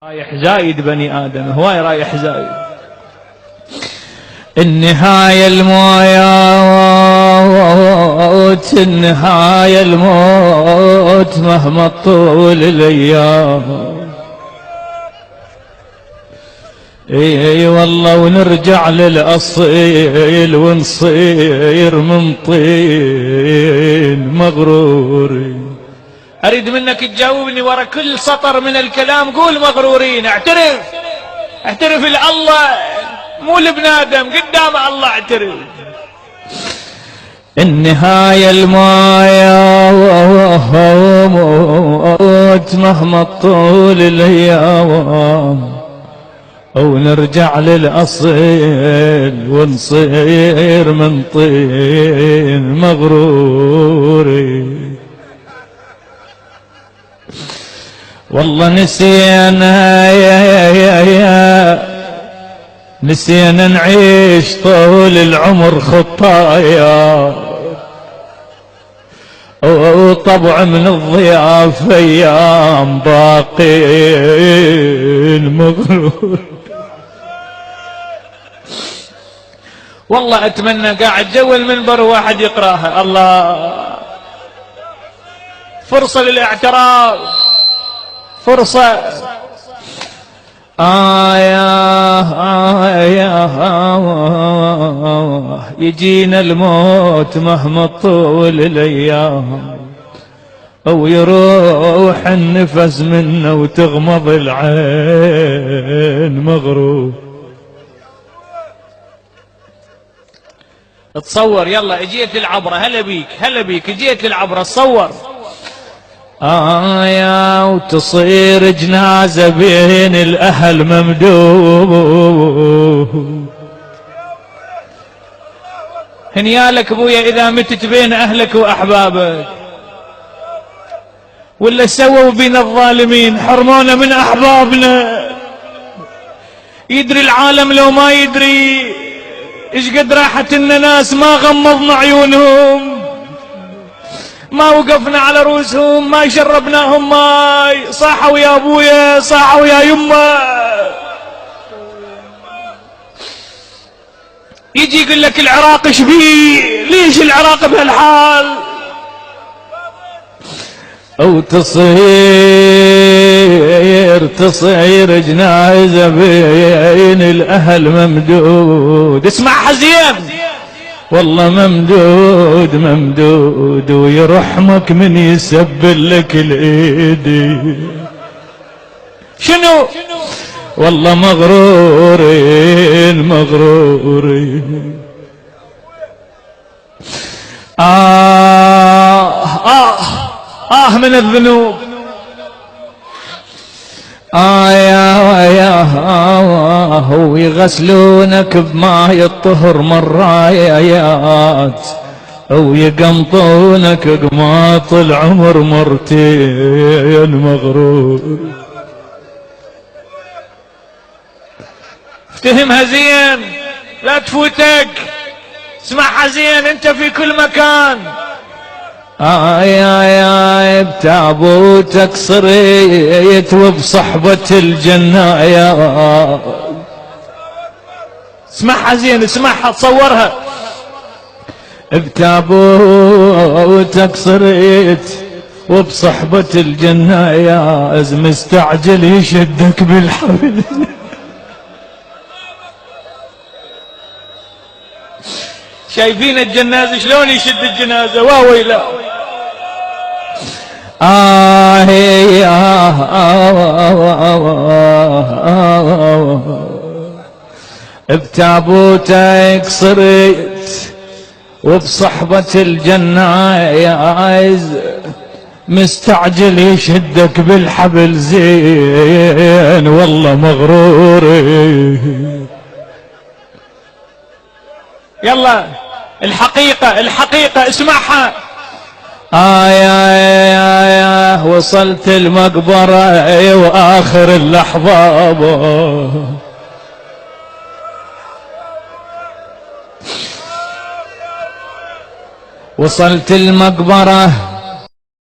رايح زايد بني آدم هواي رايح زايد. النهاية الموت النهاية الموت مهما طول الأيام. اي والله ونرجع للأصيل ونصير من طين مغرورين. أريد منك تجاوبني ورا كل سطر من الكلام قول مغرورين. اعترف لله مو لابن آدم قدام الله اعترف. النهاية الموت مهما طول الأيام أو نرجع للأصيل ونصير من طين مغرورين. والله نسينا نعيش طول العمر خطايا وطبع من الضياف ايام باقين مغرور. والله اتمنى قاعد جو المنبر واحد يقراها. الله فرصة للاعتراف فرصة. يجينا الموت مهما طول الأيام أو يروح النفس منا وتغمض العين مغرور. تصور يلا اجيت العبرة. هلا بيك اجيت العبرة تصور. وتصير جنازة بين الأهل ممدوح. هنيالك ابويا إذا متت بين أهلك وأحبابك. ولا سووا بين الظالمين حرمونا من أحبابنا. يدري العالم لو ما يدري إيش قد راحت لنا ناس ما غمضنا عيونهم ما وقفنا على رؤوسهم ما شربناهم ماي. صاحوا يا ابويا صاحوا يا يمه. يجي يقول لك العراق ايش بيه ليش العراق بهالحال. او تصير جنازه بين الاهل ممدود. اسمعها زين والله ممدود ويرحمك من يسبل لك الايدي. شنو والله مغرورين من الذنوب. ويغسلونك بماء الطهر مرايات او يقمطونك قماط العمر مرتين مغرور. افتهمها زين لا تفوتك. اسمعها زين انت في كل مكان. بتابوتك صريت وبصحبة الجنة يا. اسمعها زين اسمعها تصورها. بتابوتك صريت وبصحبة الجنة يا مستعجل يشدك بالحبل. شايفين الجنازة شلون يشد الجنازة واويلا. بتابوتك صرت وبصحبة الجنة يا مستعجل يشدك بالحبل زين والله مغرور. يلا الحقيقة اسمعها. وصلت المقبرة واخر اللحظة وصلت المقبرة